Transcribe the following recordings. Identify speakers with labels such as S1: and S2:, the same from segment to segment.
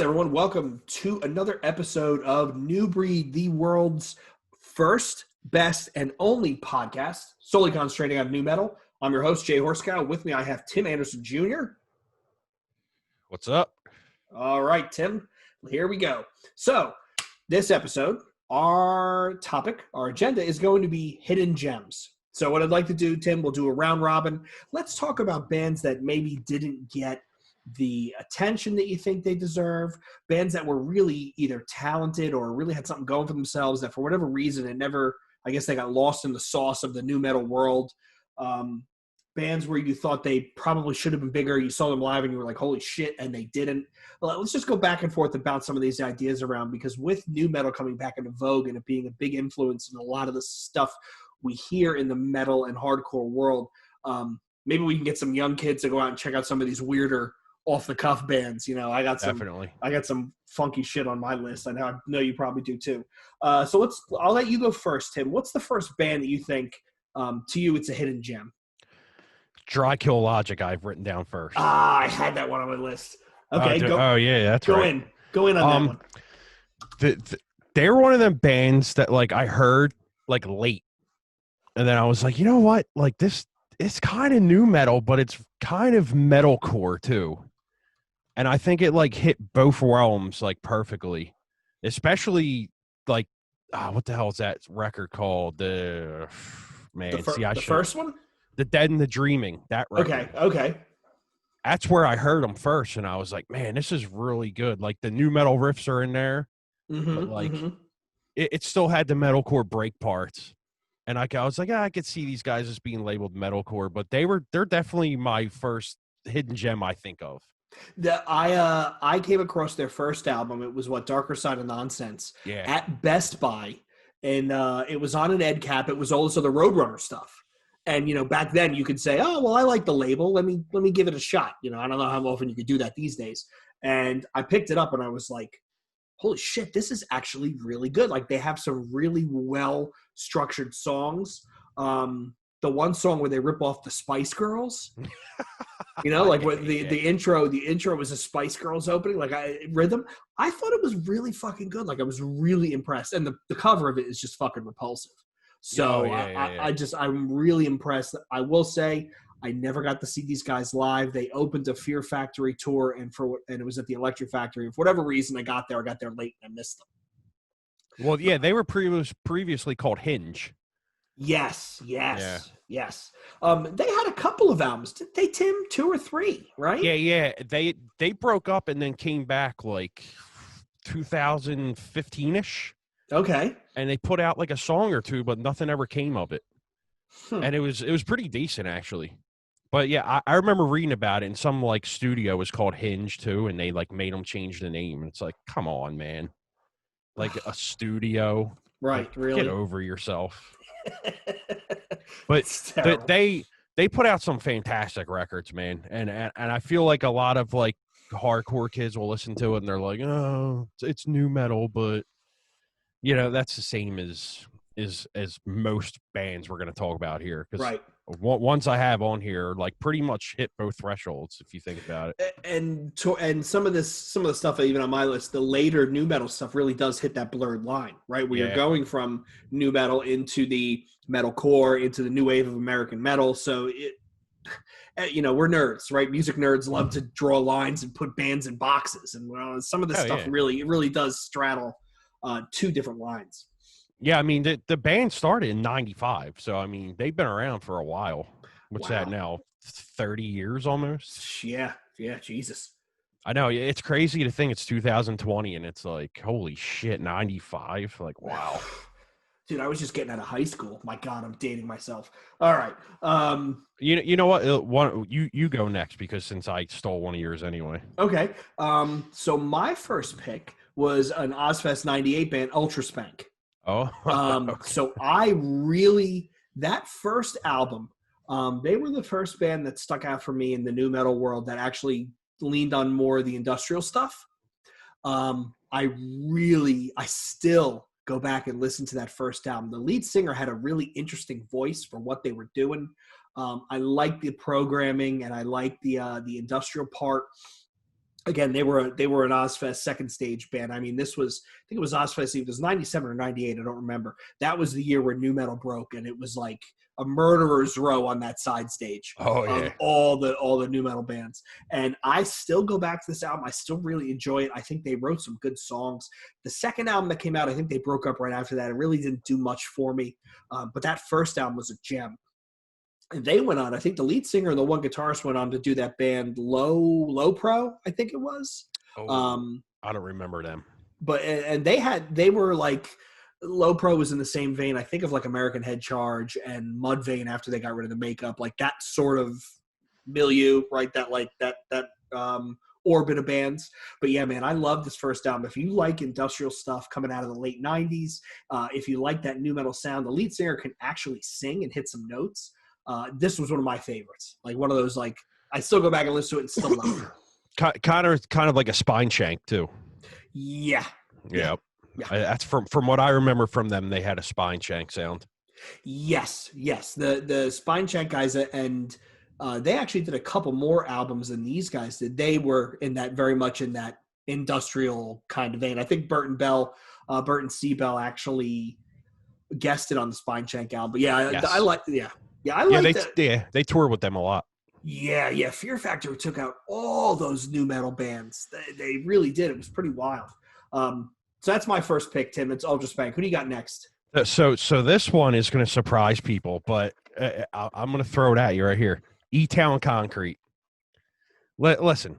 S1: Everyone, welcome to another episode of New Breed, the world's first, best, and only podcast solely concentrating on new metal. I'm your host, Jay Horskow. With me, I have Tim Anderson Jr.
S2: What's up?
S1: All right, Tim, here we go. So, this episode, our topic, our agenda is going to be hidden gems. So, what I'd like to do, Tim, we'll do a round robin. Let's talk about bands that maybe didn't get the attention that you think they deserve, bands that were really either talented or really had something going for themselves that for whatever reason it never, I guess they got lost in the sauce of the new metal world. Bands where you thought they probably should have been bigger, you saw them live and you were like, holy shit, and they didn't. Well, let's just go back and forth about some of these ideas around, because with new metal coming back into vogue and it being a big influence in a lot of the stuff we hear in the metal and hardcore world, maybe we can get some young kids to go out and check out some of these weirder off the cuff bands. You know, I got some funky shit on my list. I know you probably do too. So I'll let you go first, Tim. What's the first band that you think, to you, it's a hidden gem?
S2: Dry Kill Logic I've written down first.
S1: I had that one on my list. Okay, go.
S2: Oh yeah, that's right.
S1: Go in on that one.
S2: They're one of them bands that like I heard like late, and then I was like, you know what? Like this, it's kind of new metal, but it's kind of metalcore too. And I think it like hit both realms like perfectly, especially like what the hell is that record called? The
S1: first one,
S2: The Dead and the Dreaming. That record.
S1: Okay.
S2: That's where I heard them first, and I was like, man, this is really good. Like the new metal riffs are in there, but like it still had the metalcore break parts. And I was like, I could see these guys as being labeled metalcore, but they're definitely my first hidden gem I think of.
S1: I came across their first album. It was Darker Side of Nonsense.
S2: Yeah.
S1: At Best Buy, and it was on an ed cap. It was also the Roadrunner stuff. And you know, back then you could say, "Oh, well, I like the label. Let me give it a shot." You know, I don't know how often you could do that these days. And I picked it up, and I was like, "Holy shit, this is actually really good!" Like they have some really well structured songs. The one song where they rip off the Spice Girls, you know, like what the intro was a Spice Girls opening, like rhythm. I thought it was really fucking good. Like I was really impressed, and the cover of it is just fucking repulsive. So I'm really impressed. I will say I never got to see these guys live. They opened a Fear Factory tour, and it was at the Electric Factory. And for whatever reason, I got there late and I missed them.
S2: Well, yeah, they were previously called Hinge.
S1: Yes. They had a couple of albums. Did they, Tim? 2 or 3, right?
S2: Yeah. They broke up and then came back like 2015-ish.
S1: Okay.
S2: And they put out like a song or two, but nothing ever came of it. And it was pretty decent actually. But yeah, I remember reading about it, and some like studio was called Hinge too, and they like made them change the name. And it's like, come on, man. Like a studio.
S1: Right,
S2: like,
S1: really?
S2: Get over yourself. But they put out some fantastic records, man. And I feel like a lot of like hardcore kids will listen to it and they're like, oh, it's new metal, but you know, that's the same as most bands we're going to talk about here. Because ones I have on here, like pretty much hit both thresholds if you think about it.
S1: And some of the stuff even on my list, the later new metal stuff really does hit that blurred line, right? Where you're going from new metal into the metalcore, into the new wave of American metal. So you know, we're nerds, right? Music nerds love to draw lines and put bands in boxes, and some of this stuff really does straddle 2 different lines.
S2: Yeah, I mean, the band started in 95, so, I mean, they've been around for a while. What's that now, 30 years almost?
S1: Yeah, Jesus.
S2: I know, it's crazy to think it's 2020, and it's like, holy shit, 95? Like, wow.
S1: Dude, I was just getting out of high school. My God, I'm dating myself. All right.
S2: You know what? You go next, because since I stole one of yours anyway.
S1: Okay. So my first pick was an Ozfest 98 band, Ultra Spank.
S2: Oh,
S1: okay. So that first album, they were the first band that stuck out for me in the new metal world that actually leaned on more of the industrial stuff. I still go back and listen to that first album. The lead singer had a really interesting voice for what they were doing. I liked the programming, and I liked the industrial part. Again, they were an Ozfest second stage band. I mean, I think it was Ozfest. It was 97 or 98. I don't remember. That was the year where nu metal broke, and it was like a murderer's row on that side stage
S2: of
S1: all the nu metal bands. And I still go back to this album. I still really enjoy it. I think they wrote some good songs. The second album that came out, I think they broke up right after that. It really didn't do much for me. But that first album was a gem. And they went on, I think the lead singer and the one guitarist went on to do that band Low Pro, I think it was.
S2: I don't remember them.
S1: But and they were like, Low Pro was in the same vein, I think, of like American Head Charge and Mudvayne after they got rid of the makeup, like that sort of milieu, right? That orbit of bands. But yeah, man, I love this first album. If you like industrial stuff coming out of the late 90s, if you like that nu metal sound, the lead singer can actually sing and hit some notes. This was one of my favorites. Like one of those, like, I still go back and listen to it and still love it.
S2: Kind of like a Spineshank too.
S1: Yeah.
S2: That's from what I remember from them. They had a Spineshank sound.
S1: Yes. The Spineshank guys, and they actually did a couple more albums than these guys did. They were in that very much in that industrial kind of vein. I think Burton C. Bell actually guested on the Spineshank album. But yeah, yes. I like that.
S2: They toured with them a lot.
S1: Yeah. Fear Factory took out all those nu metal bands. They really did. It was pretty wild. So that's my first pick, Tim. It's Ultra Spank. Who do you got next?
S2: So this one is going to surprise people, but I'm going to throw it at you right here. E-Town Concrete. Listen,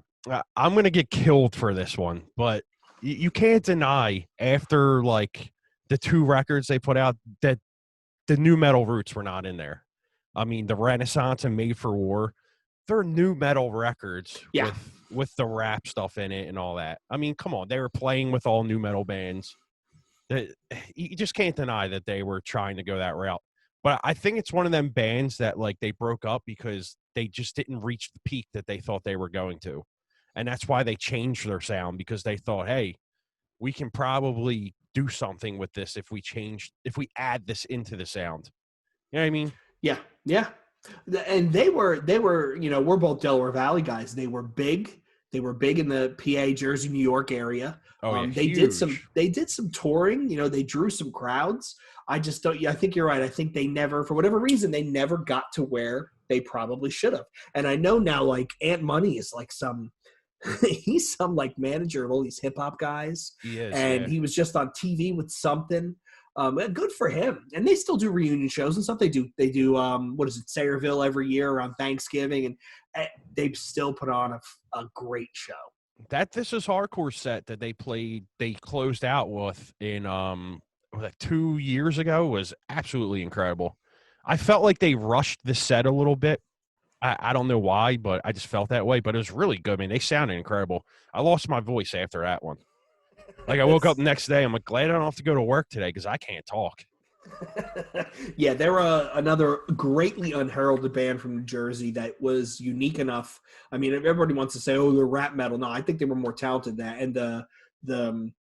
S2: I'm going to get killed for this one, but you can't deny after like the two records they put out that the nu metal roots were not in there. I mean, the Renaissance and Made for War, they're nu metal records with the rap stuff in it and all that. I mean, come on, they were playing with all nu metal bands. You just can't deny that they were trying to go that route. But I think it's one of them bands that like they broke up because they just didn't reach the peak that they thought they were going to. And that's why they changed their sound, because they thought, hey, we can probably do something with this if we add this into the sound. You know what I mean?
S1: Yeah. And they were, we're both Delaware Valley guys. They were big. They were big in the PA, Jersey, New York area. They did some touring. They drew some crowds. I just don't. I think you're right. I think they never, for whatever reason, they never got to where they probably should have. And I know now, like Ant Money is like he's some like manager of all these hip hop guys.
S2: He is,
S1: and he was just on TV with something. Good for him. And they still do reunion shows and stuff. They do what is it, Sayreville every year around Thanksgiving, and they still put on a great show.
S2: That This Is Hardcore set that they closed out with in 2 years ago was absolutely incredible. I felt like they rushed the set a little bit. I don't know why, but I just felt that way. But it was really good. I mean, they sounded incredible. I lost my voice after that one. Like, I woke up the next day, I'm like, glad I don't have to go to work today because I can't talk.
S1: Yeah, they're another greatly unheralded band from New Jersey that was unique enough. I mean, everybody wants to say, oh, they're rap metal. No, I think they were more talented than that. And the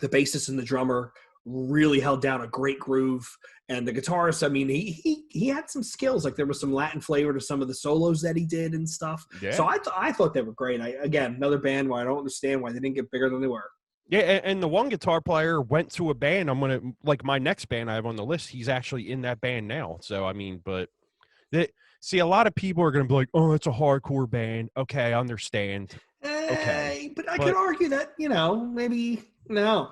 S1: bassist and the drummer really held down a great groove. And the guitarist, I mean, he had some skills. Like, there was some Latin flavor to some of the solos that he did and stuff. Yeah. So I thought they were great. Again, another band where I don't understand why they didn't get bigger than they were.
S2: Yeah, and the one guitar player went to a band. I'm going to, like, my next band I have on the list, he's actually in that band now. So, I mean, but, a lot of people are going to be like, oh, it's a hardcore band. Okay, I understand.
S1: Okay. But I could argue that, maybe, no.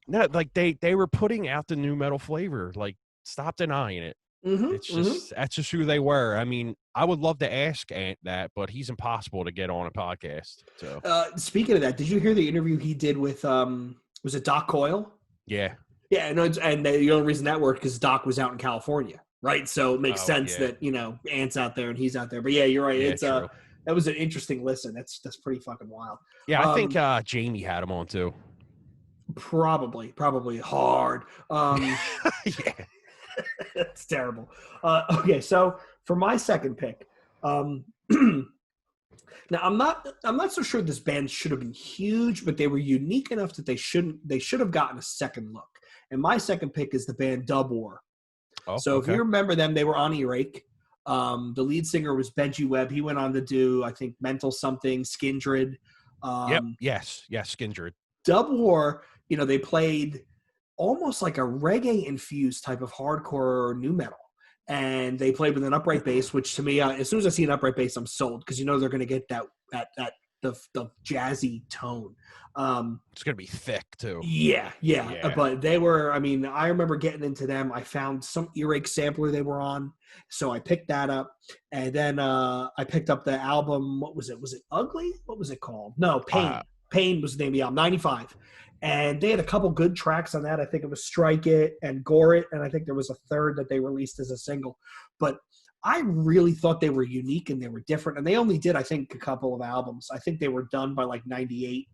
S2: No, like, they were putting out the nu metal flavor. Like, stop denying it. Mm-hmm, it's just that's just who they were. I mean, I would love to ask Ant that, but he's impossible to get on a podcast. So,
S1: speaking of that, did you hear the interview he did with was it Doc Coyle?
S2: Yeah.
S1: And the only reason that worked because Doc was out in California, right? So it makes sense that Ant's out there and he's out there. But yeah, you're right. Yeah, it's that was an interesting listen. That's pretty fucking wild.
S2: Yeah, I think Jamie had him on too.
S1: Probably hard.
S2: Yeah.
S1: That's terrible. Okay, so for my second pick, now I'm not so sure this band should have been huge, but they were unique enough that they should have gotten a second look. And my second pick is the band Dub War. Oh, so if you remember them, they were on Earache. The lead singer was Benji Webb. He went on to do, I think, Mental Something, Skindred.
S2: Yep. Yes. Skindred.
S1: Dub War, they played almost like a reggae infused type of hardcore new metal. And they played with an upright bass, which to me, as soon as I see an upright bass, I'm sold, because they're going to get that the jazzy tone.
S2: It's going to be thick too.
S1: Yeah. But they were, I remember getting into them. I found some earache sampler they were on, so I picked that up. And then I picked up the album. What was it? Was it Ugly? What was it called? No, Pain. Pain was the name of the album, 95. And they had a couple good tracks on that. I think it was Strike It and Gore It, and I think there was a third that they released as a single. But I really thought they were unique and they were different. And they only did, I think, a couple of albums. I think they were done by like 98.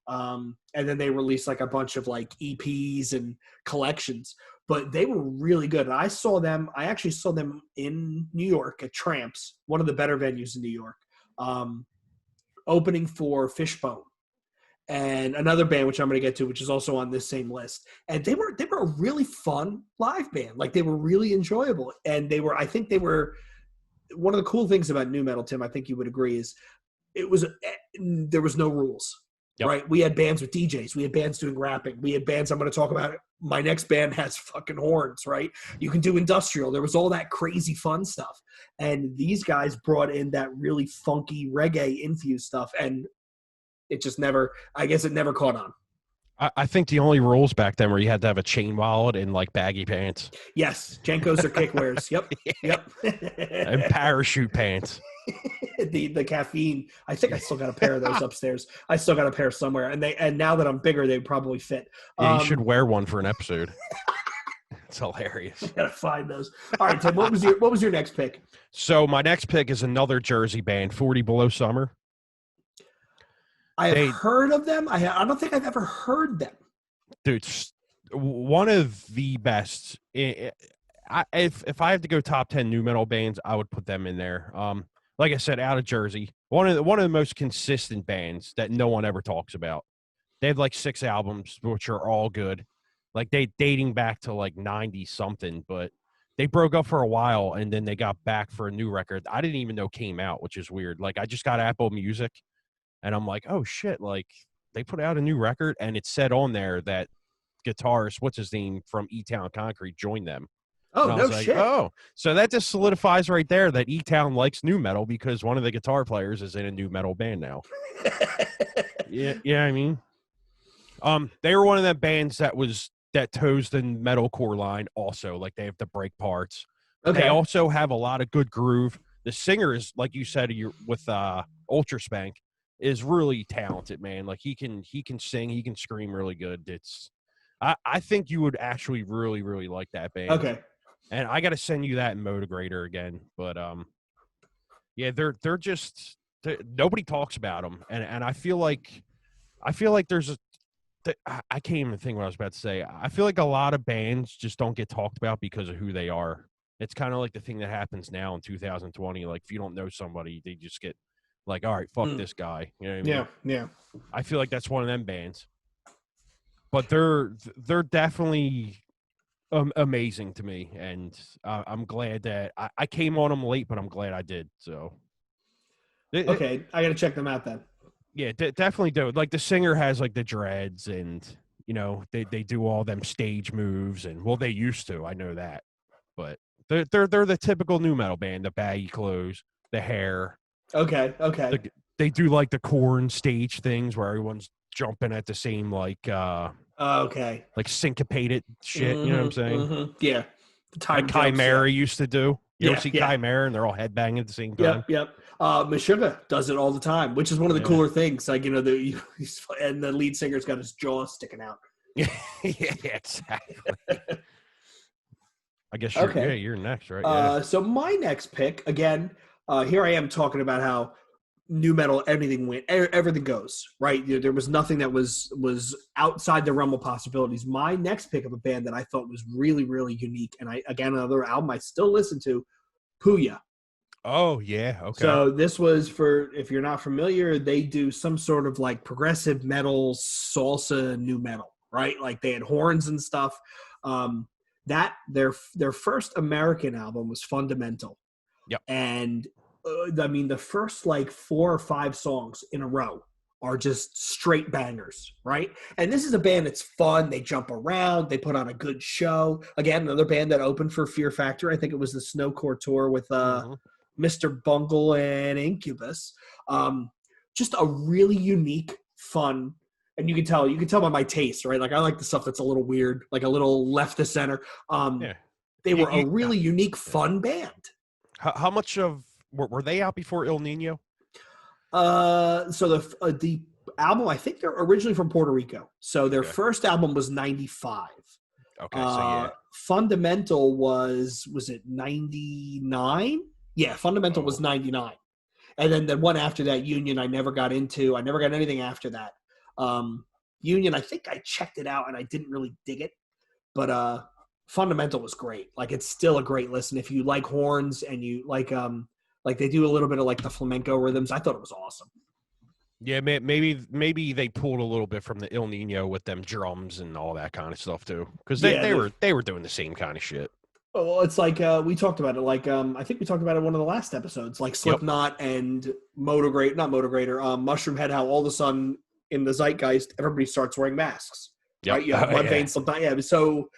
S1: And then they released like a bunch of like EPs and collections. But they were really good. And I actually saw them in New York at Tramps, one of the better venues in New York, opening for Fishbone. And another band, which I'm going to get to, which is also on this same list. And they were a really fun live band. Like, they were really enjoyable. And I think they were one of the cool things about nu metal, Tim, I think you would agree, is there was no rules, right? We had bands with DJs. We had bands doing rapping. We had bands, I'm going to talk about, my next band has fucking horns, right? You can do industrial. There was all that crazy fun stuff. And these guys brought in that really funky reggae infused stuff. And it just never caught on.
S2: I think the only rules back then were you had to have a chain wallet and like baggy pants.
S1: Yes, Jenkos or kickwears. Yep.
S2: And parachute pants.
S1: the caffeine. I think I still got a pair of those upstairs. I still got a pair somewhere, and now that I'm bigger, they probably fit.
S2: Yeah, you should wear one for an episode. It's hilarious.
S1: I gotta find those. All right, Tim. What was your next pick?
S2: So my next pick is another Jersey band, 40 Below Summer.
S1: I have heard of them. I don't think I've ever heard them.
S2: Dude, one of the best. If I have to go top 10 nu metal bands, I would put them in there. Like I said, out of Jersey, one of the most consistent bands that no one ever talks about. They have like 6 albums, which are all good. Like, they dating back to like 90 something, but they broke up for a while and then they got back for a new record. I didn't even know came out, which is weird. Like, I just got Apple Music. And I'm like, oh, shit, like, they put out a new record, and it said on there that guitarist, what's his name, from E-Town Concrete joined them.
S1: Oh, no shit.
S2: Oh, so that just solidifies right there that E-Town likes nu metal because one of the guitar players is in a nu metal band now. Yeah, I mean. They were one of the bands that toes the metalcore line also. Like, they have the break parts. Okay. They also have a lot of good groove. The singer is, like you said, with Ultra Spank, is really talented, man. Like, he can sing, he can scream really good. I think you would actually really, really like that band.
S1: Okay.
S2: And I got to send you that in Motigrator again. But yeah, they're just nobody talks about them, and I feel like there's I can't even think what I was about to say. I feel like a lot of bands just don't get talked about because of who they are. It's kind of like the thing that happens now in 2020. Like, if you don't know somebody, they just get like, all right, fuck this guy. You know what I mean?
S1: Yeah.
S2: I feel like that's one of them bands. But they're definitely amazing to me, and I'm glad that I came on them late, but I'm glad I did. So,
S1: okay, I got to check them out then.
S2: Yeah, definitely do. Like, the singer has like the dreads, and they do all them stage moves, and well, they used to. I know that, but they're the typical nu metal band: the baggy clothes, the hair.
S1: Okay.
S2: They do like the corn stage things where everyone's jumping at the same like like syncopated shit. You know what I'm saying?
S1: Mm-hmm. Yeah.
S2: Like Chimera used to do. You ever see Chimera and they're all headbanging at the same time?
S1: Yep. Meshuggah does it all the time, which is one of the cooler things. Like, and the lead singer's got his jaw sticking out.
S2: Yeah, exactly. I guess you're next, right? Yeah.
S1: So my next pick, again, here I am talking about how nu metal, everything goes, right? There was nothing that was outside the realm of possibilities. My next pick of a band that I thought was really, really unique, and another album I still listen to, Puya.
S2: Oh, yeah, okay.
S1: So this was if you're not familiar, they do some sort of like progressive metal, salsa, nu metal, right? Like, they had horns and stuff. That their first American album was Fundamental.
S2: Yep.
S1: And the first like 4 or 5 songs in a row are just straight bangers, right? And this is a band that's fun. They jump around. They put on a good show. Again, another band that opened for Fear Factor. I think it was the Snowcore tour with Mr. Bungle and Incubus. Just a really unique, fun, and you can tell by my taste, right? Like I like the stuff that's a little weird, like a little left to center. They were a really unique, fun band.
S2: How much of were they out before El Nino?
S1: So the album, I think they're originally from Puerto Rico. So their first album was 95.
S2: Okay, so yeah.
S1: Fundamental was it 99? Yeah, Fundamental was 99. And then the one after that, Union, I never got into. I never got anything after that. Union, I think I checked it out and I didn't really dig it. But Fundamental was great. Like it's still a great listen. If you like horns and you like they do a little bit of like the flamenco rhythms. I thought it was awesome.
S2: Yeah, maybe they pulled a little bit from the El Nino with them drums and all that kind of stuff too, because they were doing the same kind of shit.
S1: Well, it's like we talked about it. Like I think we talked about it in one of the last episodes. Like Slipknot and Mushroom Head. How all of a sudden in the zeitgeist, everybody starts wearing masks. Right? You have Mudvayne, Slipknot. Yeah. So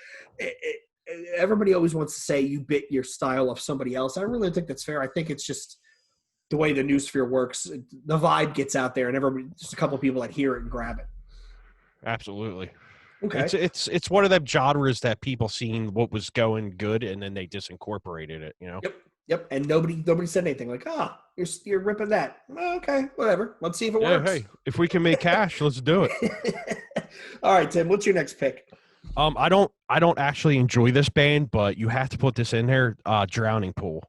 S1: everybody always wants to say you bit your style of somebody else. I really think that's fair. I think it's just the way the news sphere works. The vibe gets out there, and everybody, just a couple of people that hear it and grab it.
S2: Absolutely.
S1: Okay.
S2: It's one of them genres that people seen what was going good, and then they just incorporated it. You know.
S1: Yep. And nobody said anything. Like, you're ripping that. Okay, whatever. Let's see if it works.
S2: Hey, if we can make cash, let's do it.
S1: All right, Tim. What's your next pick?
S2: I don't actually enjoy this band, but you have to put this in there. Drowning Pool.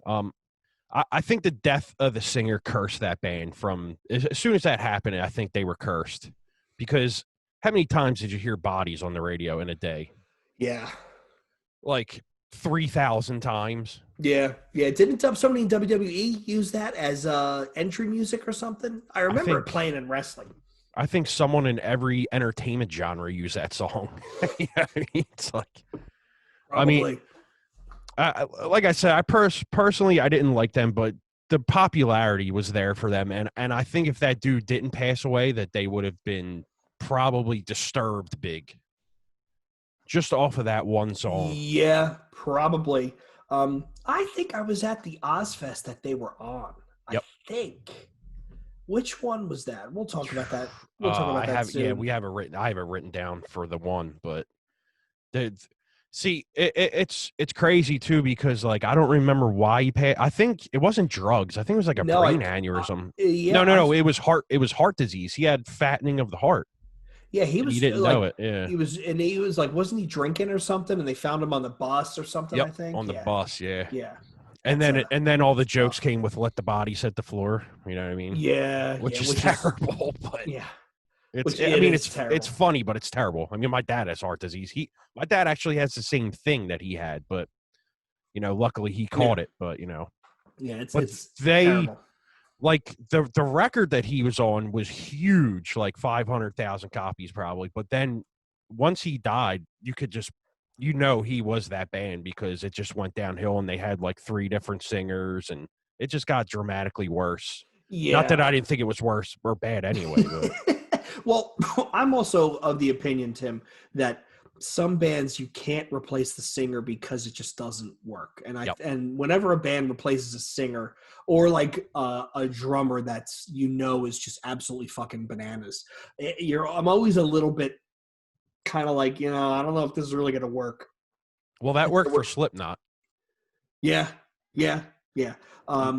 S2: I think the death of the singer cursed that band. From as soon as that happened, I think they were cursed, because how many times did you hear Bodies on the radio in a day?
S1: Yeah,
S2: like 3,000 times.
S1: Yeah. Didn't somebody in WWE use that as entry music or something? I remember it playing in wrestling.
S2: I think someone in every entertainment genre used that song. Yeah, it's like,
S1: Probably.
S2: Like I said, personally, I didn't like them, but the popularity was there for them. And I think if that dude didn't pass away, that they would have been probably Disturbed big. Just off of that one song.
S1: Yeah, probably. I think I was at the Ozfest that they were on.
S2: Yep.
S1: I think. Which one was that? We'll talk about that. We'll talk about that soon.
S2: Yeah, I have it written down for the one, but it's crazy too, because like I don't remember why he paid. I think it wasn't drugs. I think it was like a brain aneurysm. No. It was heart disease. He had fattening of the heart.
S1: Yeah, he was.
S2: He didn't know it. Yeah,
S1: he was like, wasn't he drinking or something? And they found him on the bus or something.
S2: Yep,
S1: I think
S2: on the bus. Yeah.
S1: Yeah.
S2: And then all the jokes came with "Let the bodies hit the floor." You know what I mean?
S1: Yeah,
S2: which is terrible. But
S1: yeah,
S2: it's funny, but it's terrible. I mean, my dad has heart disease. My dad actually has the same thing that he had, but luckily he caught it. But
S1: it's terrible.
S2: Like the record that he was on was huge, like 500,000 copies probably. But then once he died, you could just. He was that band, because it just went downhill, and they had like 3 different singers, and it just got dramatically worse.
S1: Yeah.
S2: Not that I didn't think it was worse or bad anyway. But.
S1: Well, I'm also of the opinion, Tim, that some bands you can't replace the singer because it just doesn't work. And and whenever a band replaces a singer or like a drummer that's is just absolutely fucking bananas, I'm always a little bit kind of like, I don't know if this is really going to work.
S2: Well, that worked for Slipknot.
S1: Yeah. But I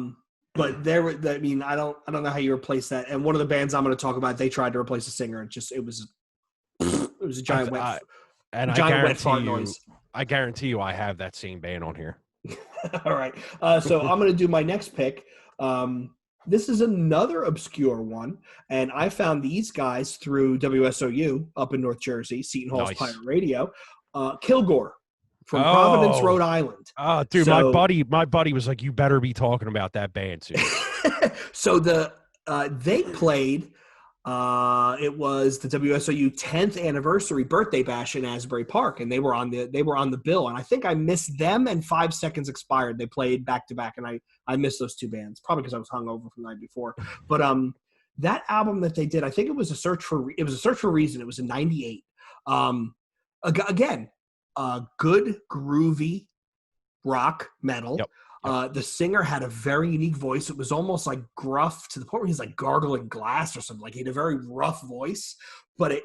S1: don't know how you replace that. And one of the bands I'm going to talk about, they tried to replace a singer. It was a giant wet noise.
S2: I guarantee you I have that same band on here.
S1: All right. So I'm going to do my next pick. This is another obscure one, and I found these guys through WSOU up in North Jersey, Seton Hall's Pirate Radio. Kilgore from Providence, Rhode Island.
S2: Oh, dude, my buddy was like, "You better be talking about that band soon."
S1: So they played. It was the WSOU 10th anniversary birthday bash in Asbury Park, and they were on the bill. And I think I missed them and 5 Seconds Expired. They played back to back, and I missed those two bands, probably because I was hungover from the night before. But that album that they did, I think it was a search for reason. It was in '98. Again, good groovy rock metal.
S2: Yep. Yep.
S1: The singer had a very unique voice. It was almost like gruff to the point where he's like gargling glass or something. Like he had a very rough voice, but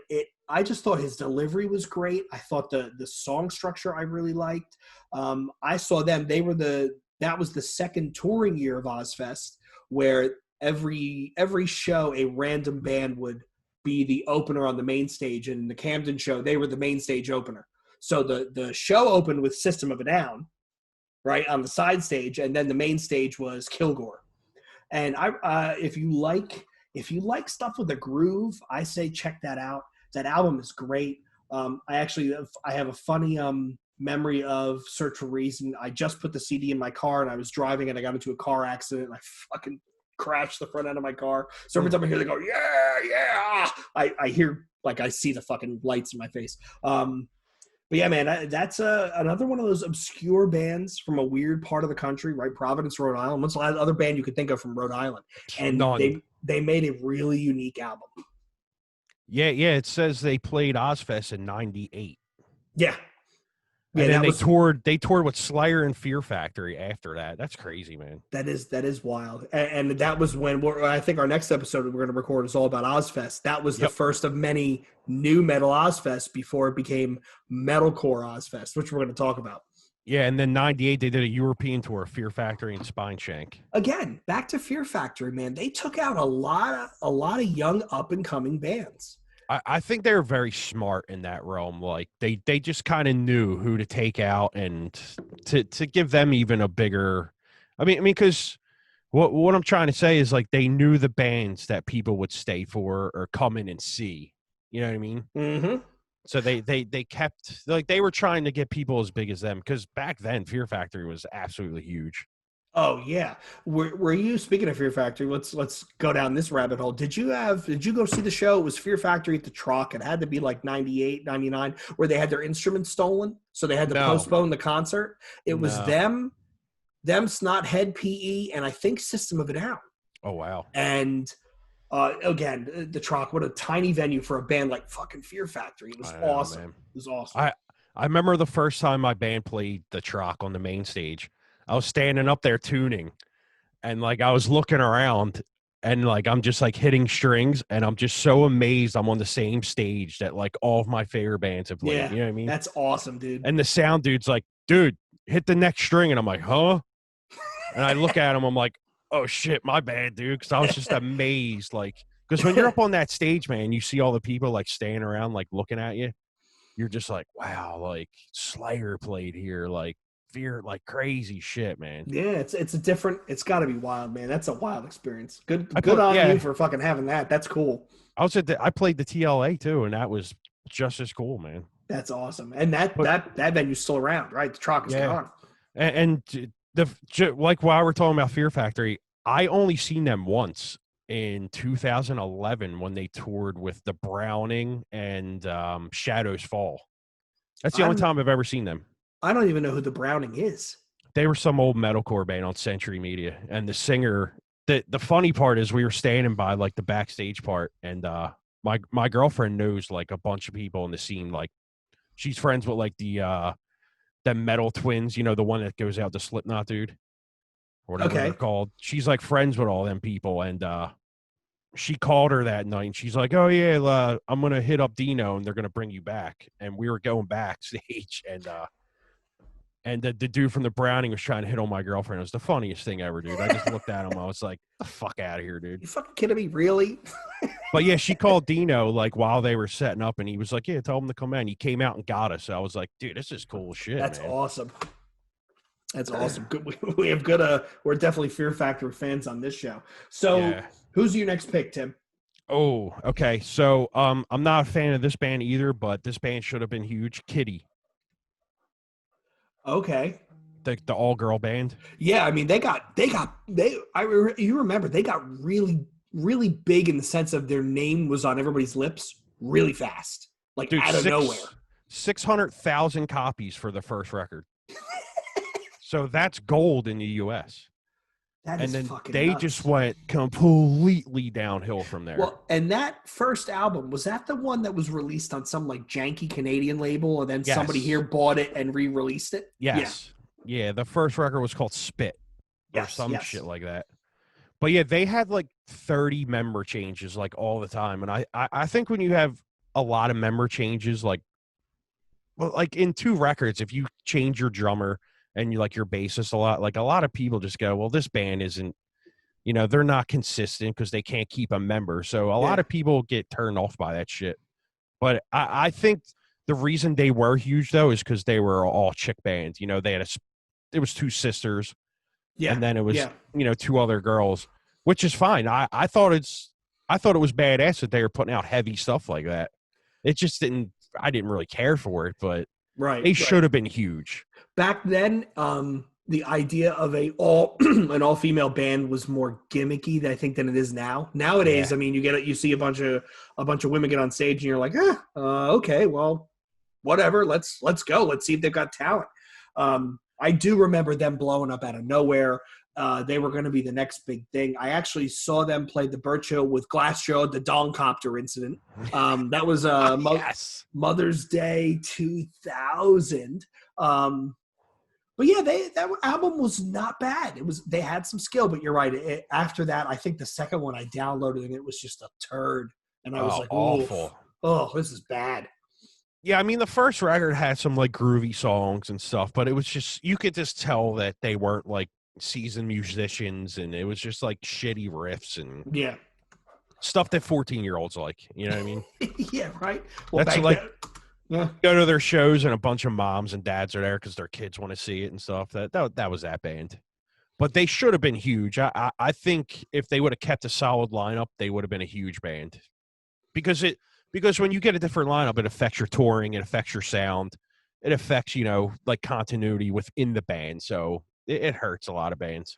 S1: I just thought his delivery was great. I thought the song structure I really liked. I saw them. That was the second touring year of Ozfest, where every show a random band would be the opener on the main stage. And the Camden show, they were the main stage opener. So the show opened with System of a Down, right, on the side stage, and then the main stage was Kilgore. And if you like stuff with a groove, I say check that out. That album is great. I have a funny memory of Search for Reason. I just put the CD in my car and I was driving and I got into a car accident and I fucking crashed the front end of my car. So every time I hear they go, yeah, I hear, like, I see the fucking lights in my face. But yeah, man, that's another one of those obscure bands from a weird part of the country, right? Providence, Rhode Island. What's the other band you could think of from Rhode Island? And
S2: None.
S1: they made a really unique album.
S2: Yeah. It says they played Ozfest in '98.
S1: Yeah.
S2: And then they toured with Slayer and Fear Factory after that. That's crazy, man.
S1: That is wild. And that was when I think our next episode we're going to record is all about Ozfest. That was the first of many new metal Ozfest before it became metalcore Ozfest, which we're going to talk about.
S2: Yeah, and then '98 they did a European tour, Fear Factory and Spineshank.
S1: Again, back to Fear Factory, man. They took out a lot of young up and coming bands.
S2: I think they were very smart in that realm. Like they just kind of knew who to take out and to give them even a bigger. I mean, because what I'm trying to say is, like, they knew the bands that people would stay for or come in and see. You know what I mean?
S1: Mm-hmm.
S2: So they kept, like, they were trying to get people as big as them, because back then Fear Factory was absolutely huge.
S1: Oh yeah. Were you, speaking of Fear Factory, let's go down this rabbit hole. Did you go see the show? It was Fear Factory at the Truck. It had to be like 98, 99, where they had their instruments stolen. So they had to postpone the concert. It was them, Snot, Head, PE, and I think System of a Down.
S2: Oh wow.
S1: And again, the Truck, what a tiny venue for a band like fucking Fear Factory. It was awesome. Man. It was awesome.
S2: I remember the first time my band played the Truck on the main stage. I was standing up there tuning, and like I was looking around, and like I'm just like hitting strings, and I'm just so amazed I'm on the same stage that like all of my favorite bands have played.
S1: Yeah,
S2: you know what I mean?
S1: That's awesome, dude.
S2: And the sound dude's like, dude, hit the next string, and I'm like, huh? And I look at him, I'm like, oh shit, my bad, dude, because I was just amazed, like, because when you're up on that stage, man, you see all the people like staying around, like looking at you. You're just like, wow, like Slayer played here, like. Fear, like crazy shit, man.
S1: Yeah, it's got to be wild, man. That's a wild experience. Good on you for fucking having that. That's cool.
S2: I played the TLA too, and that was just as cool, man.
S1: That's awesome. And that venue's still around, right? The Truck is gone.
S2: And like while we're talking about Fear Factory, I only seen them once in 2011 when they toured with the Browning and Shadows Fall. That's the only time I've ever seen them.
S1: I don't even know who the Browning is.
S2: They were some old metalcore band on Century Media, and the singer. The funny part is we were standing by like the backstage part, and my girlfriend knows like a bunch of people in the scene. Like she's friends with like the Metal Twins, you know, the one that goes out, the Slipknot dude, or whatever they're called. She's like friends with all them people, and she called her that night, and she's like, "Oh yeah, I'm gonna hit up Dino, and they're gonna bring you back." And we were going backstage, and the dude from the Browning was trying to hit on my girlfriend. It was the funniest thing ever, dude. I just looked at him. I was like, the fuck out of here, dude.
S1: You fucking kidding me? Really?
S2: But yeah, she called Dino like while they were setting up, and he was like, yeah, tell him to come in. He came out and got us. So I was like, dude, this is cool shit.
S1: That's
S2: man.
S1: Awesome. That's awesome. Good. We have good, we're definitely Fear Factory fans on this show. So who's your next pick, Tim?
S2: Oh, okay. So I'm not a fan of this band either, but this band should have been huge. Kittie.
S1: Okay.
S2: The all girl band.
S1: Yeah, I mean you remember they got really, really big in the sense of their name was on everybody's lips really fast. Like out of nowhere.
S2: 600,000 copies for the first record. So that's gold in the US.
S1: That
S2: And
S1: is
S2: then
S1: fucking
S2: they
S1: nuts.
S2: just went completely downhill from there.
S1: Well, and that first album, was that the one that was released on some like janky Canadian label and then somebody here bought it and re-released it?
S2: Yes. Yeah, the first record was called Spit or some shit like that. But yeah, they had like 30 member changes like all the time. And I think when you have a lot of member changes, like, well, like in 2 records, if you change your drummer and you like your bassist a lot of people just go, well, this band isn't, they're not consistent because they can't keep a member. So a lot of people get turned off by that shit. But I think the reason they were huge though is because they were all chick bands. They had it was 2 sisters.
S1: Yeah.
S2: And then it was, 2 other girls, which is fine. I thought it was badass that they were putting out heavy stuff like that. It just I didn't really care for it, but they should have been huge.
S1: Back then, the idea of an all-female band was more gimmicky, I think, than it is now. Nowadays, I mean, you see a bunch of women get on stage and you're like, okay, well, whatever, let's go. Let's see if they've got talent. I do remember them blowing up out of nowhere. They were going to be the next big thing. I actually saw them play the Birchill with Glassjaw, the Dongcopter incident. That was Mother's Day 2000. But yeah, that album was not bad. They had some skill, but you're right. After that, I think the second one I downloaded and it was just a turd, and I was like, awful. Oh, this is bad.
S2: Yeah, I mean, the first record had some like groovy songs and stuff, but it was just, you could just tell that they weren't like seasoned musicians, and it was just like shitty riffs and stuff that 14-year-olds like. You know what I mean?
S1: Yeah, right. Well,
S2: that's like go to their shows and a bunch of moms and dads are there because their kids want to see it and stuff. That was that band, but they should have been huge. I think if they would have kept a solid lineup, they would have been a huge band because when you get a different lineup, it affects your touring, it affects your sound, it affects, like continuity within the band. So it hurts a lot of bands.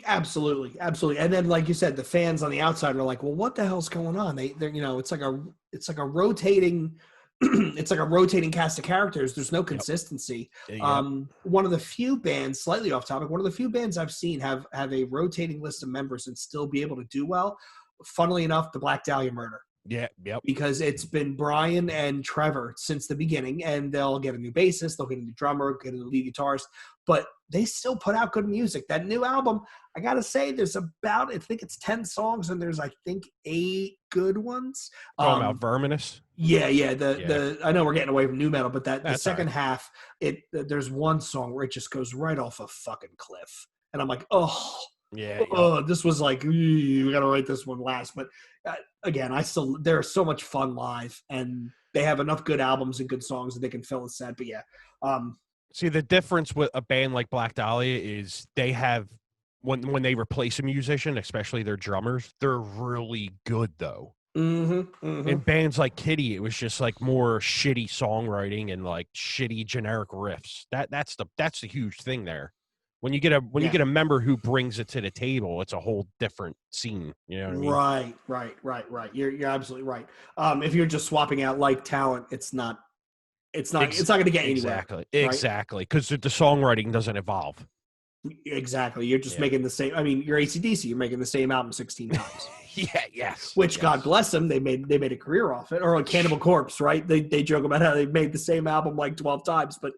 S1: Absolutely. And then, like you said, the fans on the outside are like, well, what the hell's going on? They're it's like a rotating, it's like a rotating cast of characters. There's no consistency. One of the few bands, slightly off topic, one of the few bands I've seen have a rotating list of members and still be able to do well. Funnily enough, the Black Dahlia Murder.
S2: Yeah, yep.
S1: Because it's been Brian and Trevor since the beginning, and they'll get a new bassist, they'll get a new drummer, get a new lead guitarist, but they still put out good music. That new album, I gotta say, there's about, I think it's 10 songs, and there's, I think, 8 good ones.
S2: Talking about Verminous?
S1: Yeah. I know we're getting away from new metal, but the second half, there's one song where it just goes right off a fucking cliff, and I'm like, this was like, we gotta write this one last. But again, they're so much fun live, and they have enough good albums and good songs that they can fill a set. But
S2: see, the difference with a band like Black Dahlia is they have, when they replace a musician, especially their drummers, they're really good though. In bands like Kittie, it was just like more shitty songwriting and like shitty generic riffs. That's the huge thing there. When you get a member who brings it to the table, it's a whole different scene. You know what I
S1: mean? Right. You're absolutely right. If you're just swapping out like talent, it's not going to get anywhere.
S2: Exactly. Because the songwriting doesn't evolve.
S1: Exactly. You're just making the same. I mean, you're AC/DC. You're making the same album 16 times.
S2: Yes.
S1: Which, God bless them, they made a career off it. Or on Cannibal Corpse, right? They joke about how they made the same album like 12 times, but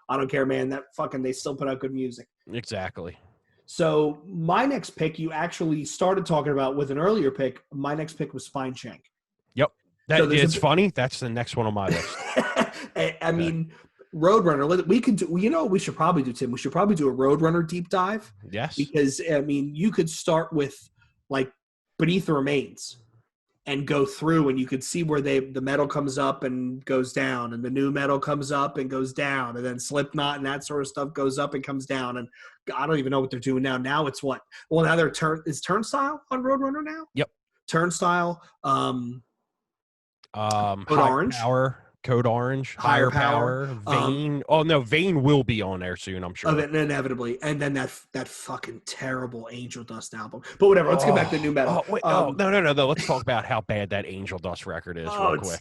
S1: I don't care, man. They still put out good music.
S2: Exactly.
S1: So my next pick, you actually started talking about with an earlier pick. My next pick was Spineshank.
S2: Yep. It's funny. That's the next one on my list.
S1: I mean, Roadrunner. We could do. What we should probably do, Tim? We should probably do a Roadrunner deep dive.
S2: Yes.
S1: Because I mean, you could start with like Beneath the Remains and go through, and you could see where the metal comes up and goes down, and the new metal comes up and goes down, and then Slipknot and that sort of stuff goes up and comes down. And I don't even know what they're doing now. Now it's what? Well, now is Turnstile on Roadrunner now?
S2: Yep.
S1: Turnstile.
S2: Code Orange, Higher Power, Vane. Vane will be on there soon, I'm sure.
S1: Inevitably. And then that fucking terrible Angel Dust album. But whatever, let's get back to new metal.
S2: No. Let's talk about how bad that Angel Dust record is real quick.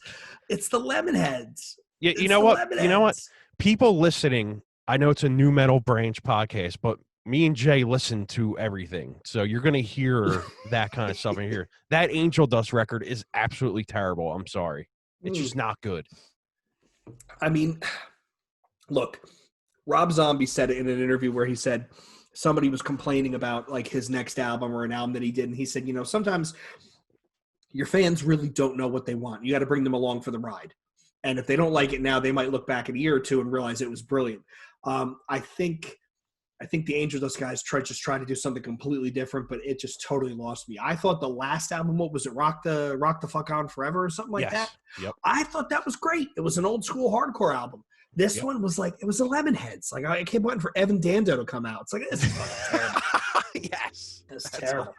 S1: It's the Lemonheads.
S2: Yeah, you know what? People listening, I know it's a new metal branch podcast, but me and Jay listen to everything, so you're gonna hear that kind of stuff in here. That Angel Dust record is absolutely terrible. I'm sorry, it's just not good.
S1: I mean, look, Rob Zombie said it in an interview where he said somebody was complaining about like his next album or an album that he did, and he said, sometimes your fans really don't know what they want. You got to bring them along for the ride, and if they don't like it now, they might look back in a year or two and realize it was brilliant. I think the Angel Dust guys tried to do something completely different, but it just totally lost me. I thought the last album, what was it, Rock the Fuck On Forever or something like that?
S2: Yep.
S1: I thought that was great. It was an old school hardcore album. This one was like, it was a Lemonheads. Like I kept waiting for Evan Dando to come out. It's like, this is fucking terrible.
S2: Yes.
S1: It's terrible.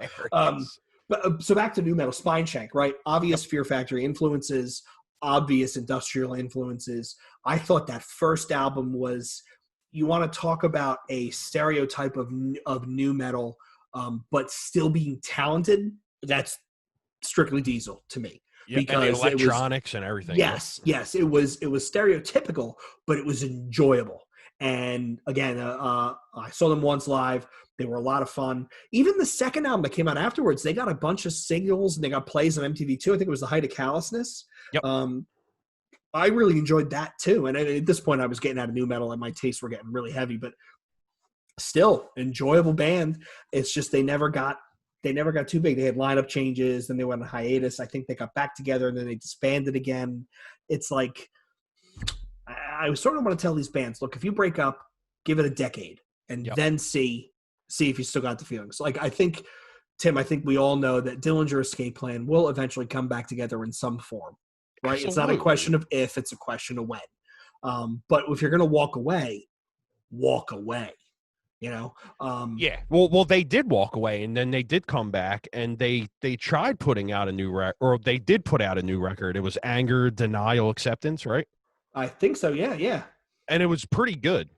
S1: But so back to new metal, Spineshank, right? Obvious Fear Factory influences, obvious industrial influences. I thought that first album was, you want to talk about a stereotype of new metal, but still being talented. That's Strictly Diesel to me.
S2: Yeah, because and the electronics and everything.
S1: Yes. It was stereotypical, but it was enjoyable. And again, I saw them once live. They were a lot of fun. Even the second album that came out afterwards, they got a bunch of singles and they got plays on MTV too. I think it was The Height of Callousness.
S2: Yep.
S1: I really enjoyed that too. And at this point, I was getting out of new metal and my tastes were getting really heavy, but still enjoyable band. It's just they never got too big. They had lineup changes, then they went on hiatus. I think they got back together and then they disbanded again. It's like, I sort of want to tell these bands, look, if you break up, give it a decade and then see if you still got the feelings. Like Tim, I think we all know that Dillinger Escape Plan will eventually come back together in some form, right? Absolutely. It's not a question of if, it's a question of when. But if you're going to walk away,
S2: yeah. Well, they did walk away, and then they did come back, and they tried putting out a new record, or they did put out a new record. It was Anger, Denial, Acceptance, right?
S1: I think so. Yeah.
S2: And it was pretty good.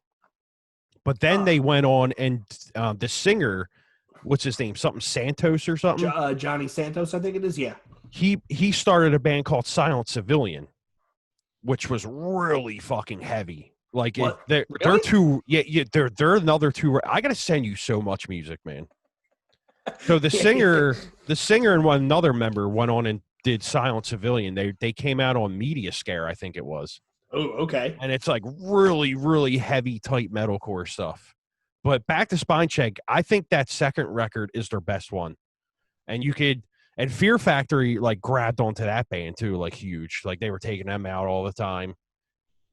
S2: But then they went on, and the singer, what's his name? Something Santos or something?
S1: Johnny Santos, I think it is. Yeah.
S2: He started a band called Silent Civilian, which was really fucking heavy. Like they're two, they're another two. I gotta send you so much music, man. So the singer and another member went on and did Silent Civilian. They came out on Media Scare, I think it was.
S1: Oh, okay.
S2: And it's like really, really heavy, tight metalcore stuff. But back to Spineshank, I think that second record is their best one. And Fear Factory like grabbed onto that band too, like huge. Like they were taking them out all the time.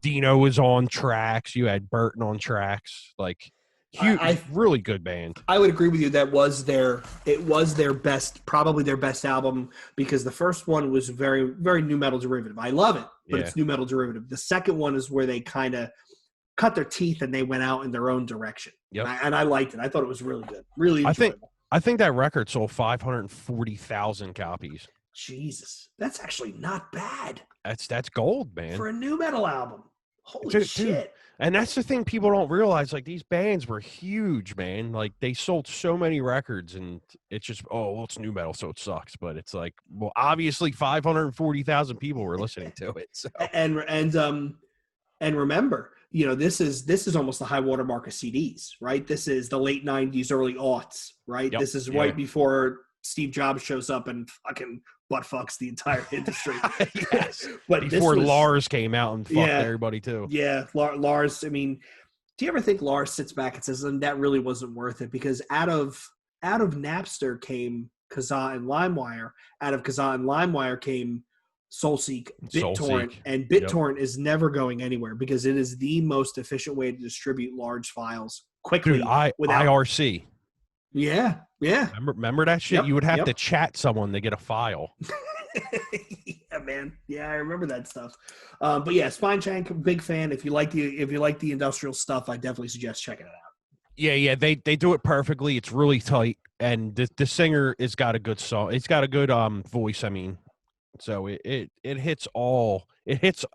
S2: Dino was on tracks. You had Burton on tracks. Like huge, really good band.
S1: I would agree with you. It was their best, probably their best album, because the first one was very, very new metal derivative. I love it, but it's new metal derivative. The second one is where they kind of cut their teeth and they went out in their own direction.
S2: Yep.
S1: And I liked it. I thought it was really good. Really enjoyable.
S2: I think that record sold 540,000 copies.
S1: Jesus, that's actually not bad.
S2: That's gold, man.
S1: For a new metal album. Holy shit. Dude.
S2: And that's the thing people don't realize. Like, these bands were huge, man. Like, they sold so many records, and it's just, it's new metal, so it sucks. But it's like, well, obviously 540,000 people were listening to it. So.
S1: And remember, this is almost the high water mark of CDs, right? This is the late 90s, early aughts, right? Yep. This is right before Steve Jobs shows up and fucking butt fucks the entire industry.
S2: Yes. But before Lars came out and fucked everybody too.
S1: Yeah. Lars, I mean, do you ever think Lars sits back and says, that really wasn't worth it? Because out of Napster came Kazaa and LimeWire. Out of Kazaa and LimeWire came SoulSeek, BitTorrent, and BitTorrent is never going anywhere because it is the most efficient way to distribute large files quickly.
S2: Dude, IRC.
S1: Yeah.
S2: Remember that shit? You would have to chat someone to get a file.
S1: Yeah, man. Yeah, I remember that stuff. But yeah, Spineshank, big fan. If you like the industrial stuff, I definitely suggest checking it out.
S2: Yeah. They do it perfectly. It's really tight, and the singer has got a good song. It's got a good voice. I mean, so it hits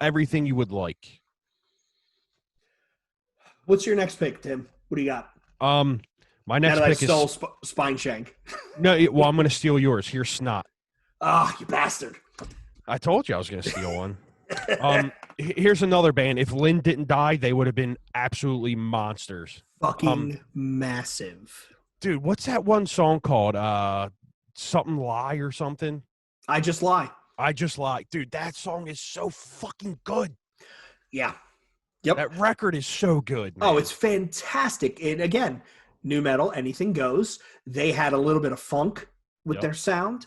S2: everything you would like.
S1: What's your next pick, Tim? What do you got?
S2: My next pick is
S1: Spineshank.
S2: No, I'm going to steal yours. Here's Snot.
S1: Ah, you bastard!
S2: I told you I was going to steal one. Here's another band. If Lynn didn't die, they would have been absolutely monsters.
S1: Fucking massive.
S2: Dude, what's that one song called? Something Lie or something?
S1: I Just Lie.
S2: I Just Lie. Dude, that song is so fucking good.
S1: Yeah. Yep.
S2: That record is so good, man.
S1: Oh, it's fantastic. And again, nu metal, anything goes. They had a little bit of funk with their sound.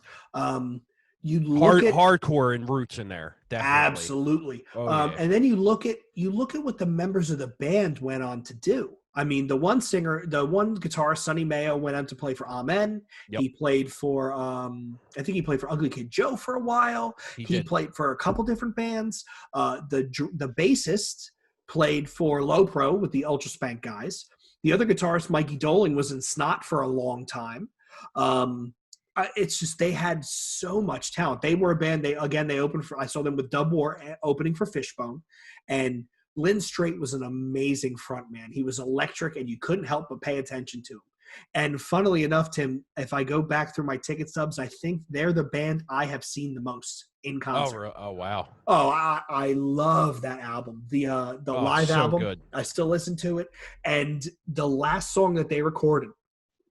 S1: You look at
S2: hardcore and roots in there, definitely.
S1: Absolutely. And then you look at what the members of the band went on to do. I mean, the one guitarist, Sonny Mayo, went on to play for Amen. He played for I think he played for Ugly Kid Joe for a while. He played for a couple different bands. The bassist played for Low Pro with the Ultra Spank guys. The other guitarist, Mikey Doling, was in Snot for a long time. It's just they had so much talent. They were a band. They opened for. I saw them with Dub War opening for Fishbone, and Lynn Straight was an amazing frontman. He was electric, and you couldn't help but pay attention to him. And funnily enough, Tim, if I go back through my ticket stubs, I think they're the band I have seen the most in concert.
S2: Oh wow!
S1: Oh, I love that album. The live album. Good. I still listen to it. And the last song that they recorded,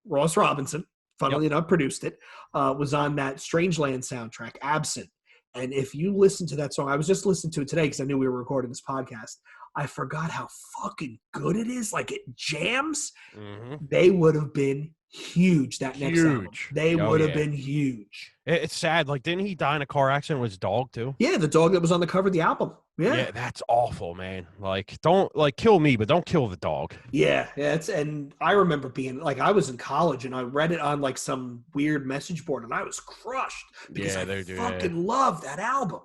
S1: Ross Robinson, funnily enough, produced it, was on that Strangeland soundtrack, Absent. And if you listen to that song, I was just listening to it today because I knew we were recording this podcast. I forgot how fucking good it is. Like, it jams. Mm-hmm. They would have been huge that next album. They would have been huge.
S2: It's sad. Like, didn't he die in a car accident with his dog, too?
S1: Yeah, the dog that was on the cover of the album.
S2: Yeah, that's awful, man. Like, don't, like, kill me, but don't kill the dog.
S1: Yeah, and I remember being, like, I was in college, and I read it on, like, some weird message board, and I was crushed because I fucking love that album.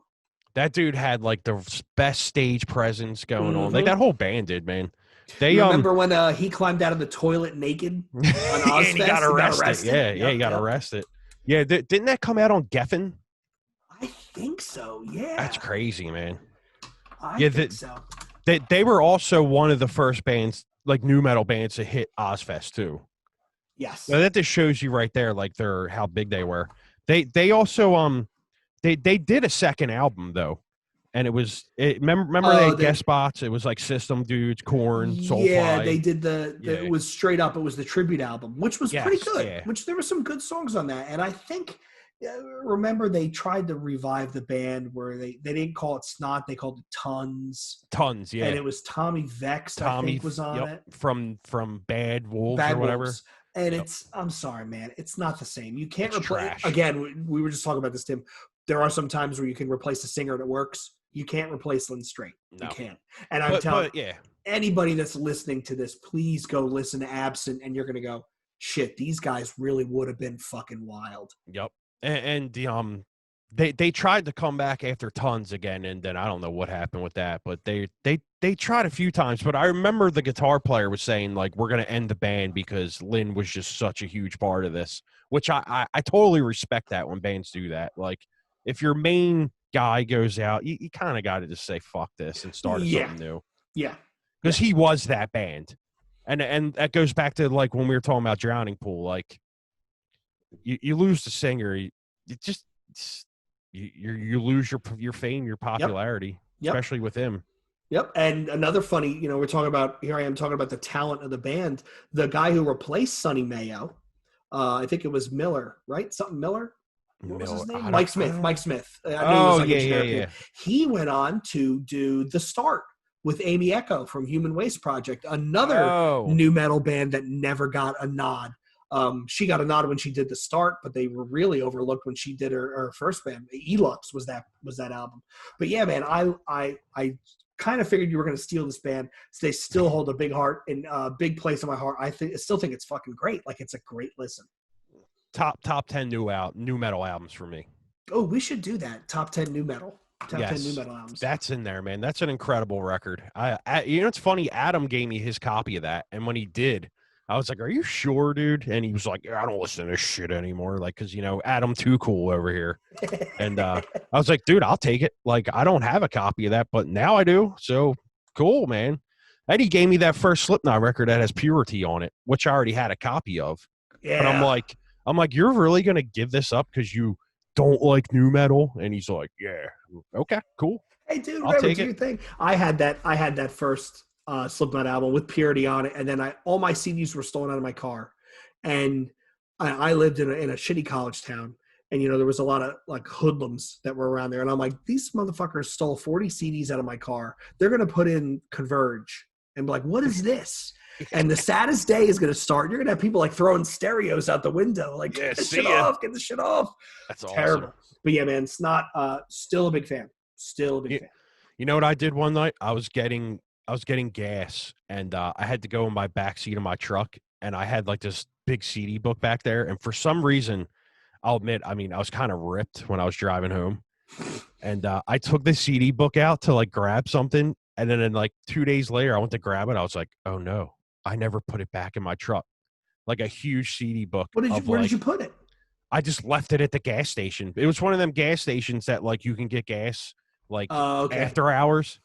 S2: That dude had, like, the best stage presence going on. Like, that whole band did, man.
S1: You remember when he climbed out of the toilet naked on Ozfest?
S2: He got arrested. Yeah, he got arrested. Yeah, didn't that come out on Geffen?
S1: I think so, yeah.
S2: That's crazy, man.
S1: I think so.
S2: They were also one of the first bands, like, nu metal bands to hit Ozfest, too.
S1: Yes.
S2: Now, that just shows you right there, like, how big they were. They also they did a second album, though. And remember they had guest spots? It was like System Dudes, Korn, Soulfly.
S1: Yeah, they did it was straight up. It was the tribute album, which was pretty good. Yeah. Which there were some good songs on that. And I think, remember they tried to revive the band where they didn't call it Snot, they called it Tons.
S2: Tons, yeah.
S1: And it was Tommy Vex, I think, was on it.
S2: From Bad Wolves or whatever.
S1: Wolves. And I'm sorry, man, it's not the same. You can't replace. Again, we were just talking about this, Tim. There are some times where you can replace a singer and it works. You can't replace Lynn Straight. No. You can't. And I'm telling anybody that's listening to this, please go listen to Absent, and you're going to go, shit, these guys really would have been fucking wild.
S2: Yep. And they tried to come back after Tons again, and then I don't know what happened with that, but they tried a few times. But I remember the guitar player was saying, like, we're going to end the band because Lynn was just such a huge part of this, which I totally respect that when bands do that. Like, if your main guy goes out, you kind of got to just say fuck this and start something new.
S1: Yeah,
S2: because he was that band, and that goes back to, like, when we were talking about Drowning Pool. Like, you lose the singer, you lose your fame, your popularity, especially with him.
S1: Yep. And another funny, we're talking about, here I am talking about the talent of the band. The guy who replaced Sonny Mayo, I think it was Miller, right? Something Miller. What was his name? Mike Smith. Mike Smith.
S2: Yeah.
S1: He went on to do The Start with Amy Echo from Human Waste Project, another nu metal band that never got a nod. She got a nod when she did The Start, but they were really overlooked when she did her first band. Elux was that album. But yeah, man, I kind of figured you were going to steal this band. So they still hold a big heart and a big place in my heart. I still think it's fucking great. Like, it's a great listen.
S2: Top 10 new metal albums for me.
S1: Oh, we should do that. Top 10 new metal. Top 10 new metal albums.
S2: That's in there, man. That's an incredible record. It's funny. Adam gave me his copy of that, and when he did, I was like, "Are you sure, dude?" And he was like, "I don't listen to this shit anymore." Like, because Adam too cool over here. And I was like, "Dude, I'll take it." Like, I don't have a copy of that, but now I do. So cool, man. And he gave me that first Slipknot record that has Purity on it, which I already had a copy of. Yeah. But I'm like, you're really gonna give this up because you don't like nu metal? And he's like, yeah, okay, cool.
S1: Hey, dude, whatever, do your thing. I had that first Slipknot album with Purity on it, and then all my CDs were stolen out of my car, and I lived in a shitty college town, and there was a lot of like hoodlums that were around there, and I'm like, these motherfuckers stole 40 CDs out of my car. They're gonna put in Converge and be like, what is this? And the saddest day is gonna start. You're gonna have people like throwing stereos out the window, like get this shit off, get the shit off.
S2: That's
S1: terrible.
S2: Awesome.
S1: But yeah, man, Snot, still a big fan. Still a big fan.
S2: You know what I did one night? I was getting gas, and I had to go in my back seat of my truck, and I had like this big CD book back there, and for some reason, I'll admit, I was kind of ripped when I was driving home, and I took the CD book out to like grab something, and then like 2 days later, I went to grab it. I was like, oh no, I never put it back in my truck. Like a huge CD book.
S1: Where did you put it?
S2: I just left it at the gas station. It was one of them gas stations that like you can get gas like after hours.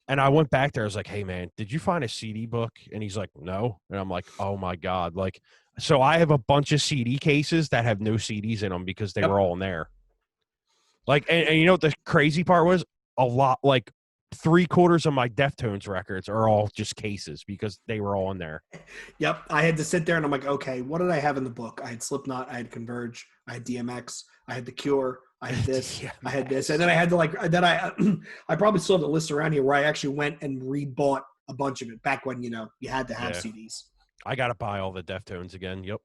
S2: And I went back there. I was like, hey, man, did you find a CD book? And he's like, no. And I'm like, oh, my God. Like, so I have a bunch of CD cases that have no CDs in them because they were all in there. Like, and you know what the crazy part was? A lot, like 3/4 of my Deftones records are all just cases because they were all in there.
S1: Yep. I had to sit there and I'm like, okay, what did I have in the book? I had Slipknot, I had Converge, I had DMX, I had The Cure, I had this, I had this. And then I had to I probably still have a list around here where I actually went and rebought a bunch of it back when, you had to have CDs.
S2: I got to buy all the Deftones again. Yep.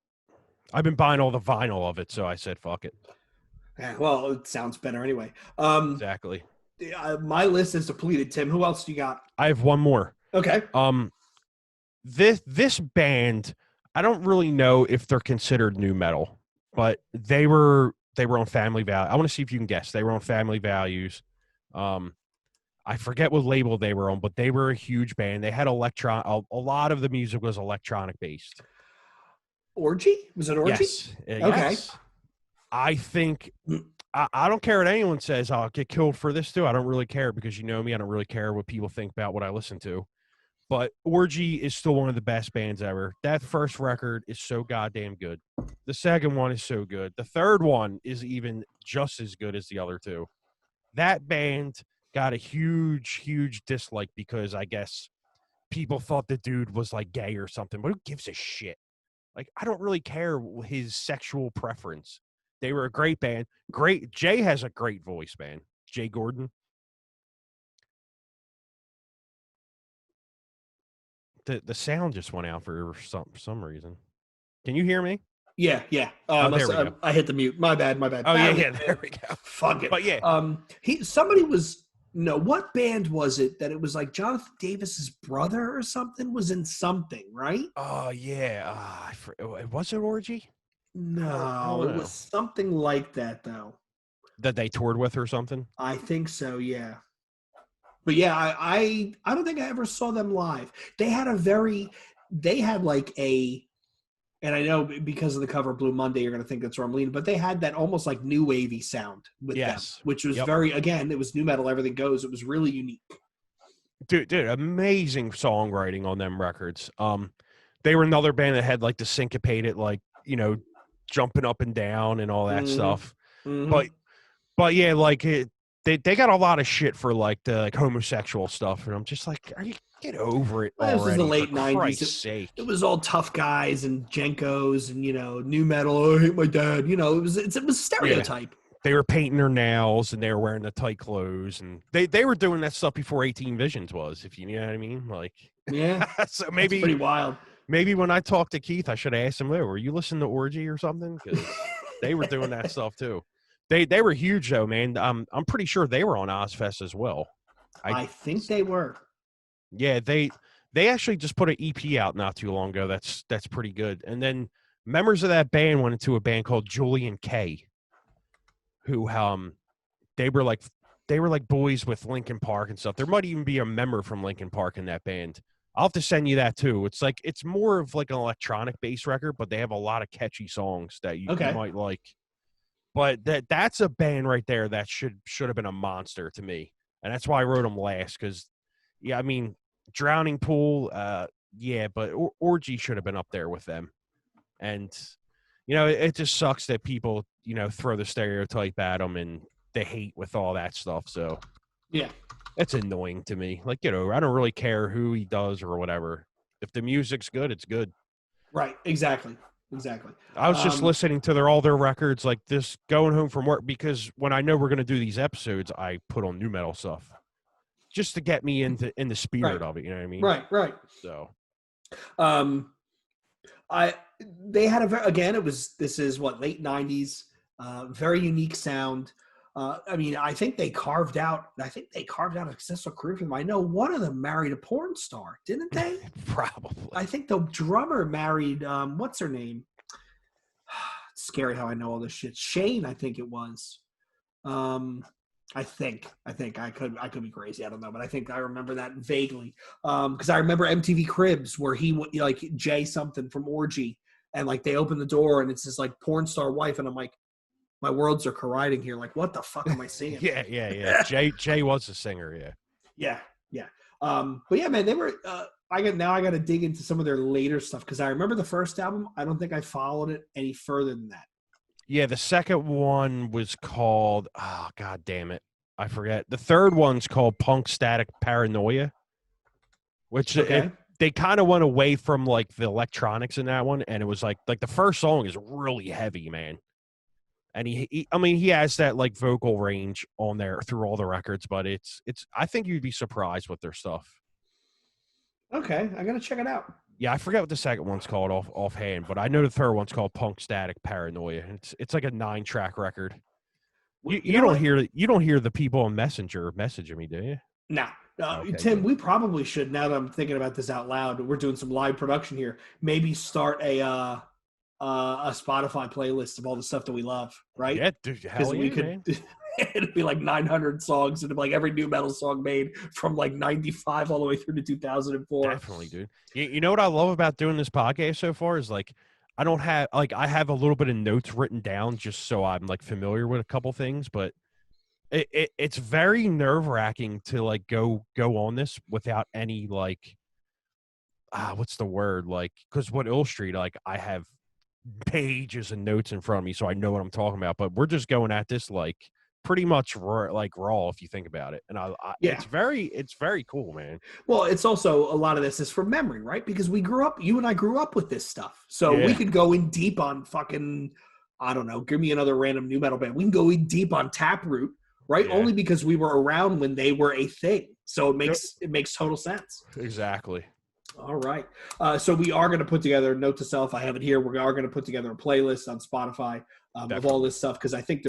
S2: I've been buying all the vinyl of it. So I said, fuck it.
S1: Yeah, well, it sounds better anyway.
S2: Exactly.
S1: My list is depleted, Tim. Who else do you got?
S2: I have one more.
S1: Okay.
S2: This band, I don't really know if they're considered new metal, but they were on Family Value. I want to see if you can guess. They were on Family Values. I forget what label they were on, but they were a huge band. They had a lot of the music was electronic based.
S1: Orgy? Was it Orgy?
S2: Yes.
S1: Okay.
S2: Yes. I think I don't care what anyone says. I'll get killed for this too. I don't really care because you know me. I don't really care what people think about what I listen to. But Orgy is still one of the best bands ever. That first record is so goddamn good. The second one is so good. The third one is even just as good as the other two. That band got a huge, huge dislike because I guess people thought the dude was like gay or something. But who gives a shit? Like, I don't really care his sexual preference. They were a great band. Great. Jay has a great voice, man. Jay Gordon. The sound just went out for some reason. Can you hear me?
S1: Yeah.
S2: There we go.
S1: I hit the mute. My bad.
S2: Oh, yeah, there we go.
S1: Fuck it.
S2: But yeah.
S1: What band was it that it was like Jonathan Davis's brother or something was in something, right?
S2: Oh, yeah. Was it Orgy?
S1: No, it was something like that, though.
S2: That they toured with or something?
S1: I think so, yeah. But yeah, I don't think I ever saw them live. They had and I know because of the cover of Blue Monday, you're going to think that's where I'm leaning, but they had that almost like new wavy sound with them, which was it was new metal, everything goes. It was really unique.
S2: Dude, amazing songwriting on them records. They were another band that had like the syncopated, like, jumping up and down and all that stuff. Mm-hmm. But yeah, like they got a lot of shit for like the homosexual stuff, and I'm just like, are you get over it already? This was the late
S1: '90s. It was all tough guys and Jenkos and new metal. Oh, I hate my dad. It was stereotype.
S2: Yeah. They were painting their nails and they were wearing the tight clothes, and they were doing that stuff before 18 Visions was, if you know what I mean. Like,
S1: yeah,
S2: so maybe
S1: that's pretty wild.
S2: Maybe when I talked to Keith, I should have asked him, were you listening to Orgy or something? Because they were doing that stuff too. They were huge though, man. I'm pretty sure they were on Ozfest as well.
S1: I think they were.
S2: Yeah, they actually just put an EP out not too long ago. That's pretty good. And then members of that band went into a band called Julian K, who they were like boys with Linkin Park and stuff. There might even be a member from Linkin Park in that band. I'll have to send you that too. It's more of like an electronic bass record, but they have a lot of catchy songs that you might like. But that's a band right there that should have been a monster to me. And that's why I wrote them last, because yeah, I mean, Drowning Pool, but Orgy should have been up there with them. And it just sucks that people, throw the stereotype at them and they hate with all that stuff. So
S1: yeah.
S2: It's annoying to me. Like, I don't really care who he does or whatever. If the music's good, it's good.
S1: Right. Exactly.
S2: I was just listening to all their records like this going home from work, because when I know we're going to do these episodes, I put on new metal stuff just to get me in the spirit of it. You know what I mean?
S1: Right.
S2: So,
S1: they had this is what, late 90s, very unique sound. I think they carved out a successful career for them. I know one of them married a porn star, didn't they?
S2: Probably.
S1: I think the drummer married, what's her name? It's scary how I know all this shit. Shane, I think it was. I think I could be crazy. I don't know, but I think I remember that vaguely. Because I remember MTV Cribs where he like Jay something from Orgy, and like they open the door and it's this like porn star wife, and I'm like, my worlds are colliding here. Like, what the fuck am I seeing?
S2: yeah. Jay was a singer.
S1: Yeah. But yeah, man, they were. I got to dig into some of their later stuff because I remember the first album. I don't think I followed it any further than that.
S2: Yeah, the second one was called, oh, God damn it, I forget. The third one's called Punk Static Paranoia, which they kind of went away from like the electronics in that one, and it was like the first song is really heavy, man. And he has that like vocal range on there through all the records, but it's I think you'd be surprised with their stuff.
S1: Okay, I gotta check it out.
S2: Yeah, I forget what the second one's called offhand, but I know the third one's called Punk Static Paranoia. It's like a 9-track record. You don't hear the people on Messenger messaging me, do you?
S1: No.
S2: Okay,
S1: Tim,
S2: good.
S1: we probably should, now that I'm thinking about this out loud, we're doing some live production here, maybe start a Spotify playlist of all the stuff that we love, right?
S2: Yeah, dude, hell yeah, man.
S1: It'd be like 900 songs, and it'd be like every new metal song made from like 95 all the way through to 2004.
S2: Definitely, dude. You know what I love about doing this podcast so far is like I have a little bit of notes written down just so I'm like familiar with a couple things, but it's very nerve-wracking to like go on this without any like what's the word, like, because what Illustrate, like I have pages and notes in front of me so I know what I'm talking about, but we're just going at this like pretty much raw if you think about it, and it's very cool, man.
S1: Well, it's also a lot of this is from memory, right? Because you and I grew up with this stuff, so we could go in deep on fucking, I don't know, give me another random new metal band. We can go in deep on Taproot, right? Only because we were around when they were a thing, so it makes total sense.
S2: Exactly.
S1: All right. So we are going to put together, note to self, I have it here, we are going to put together a playlist on Spotify of all this stuff, because I think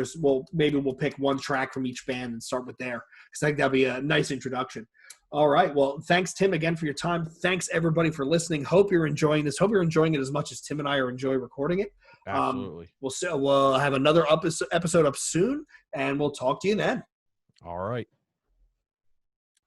S1: maybe we'll pick one track from each band and start with there, because I think that'd be a nice introduction. All right. Well, thanks, Tim, again for your time. Thanks, everybody, for listening. Hope you're enjoying this. Hope you're enjoying it as much as Tim and I are enjoying recording it.
S2: Absolutely.
S1: We'll have another episode up soon, and we'll talk to you then.
S2: All right.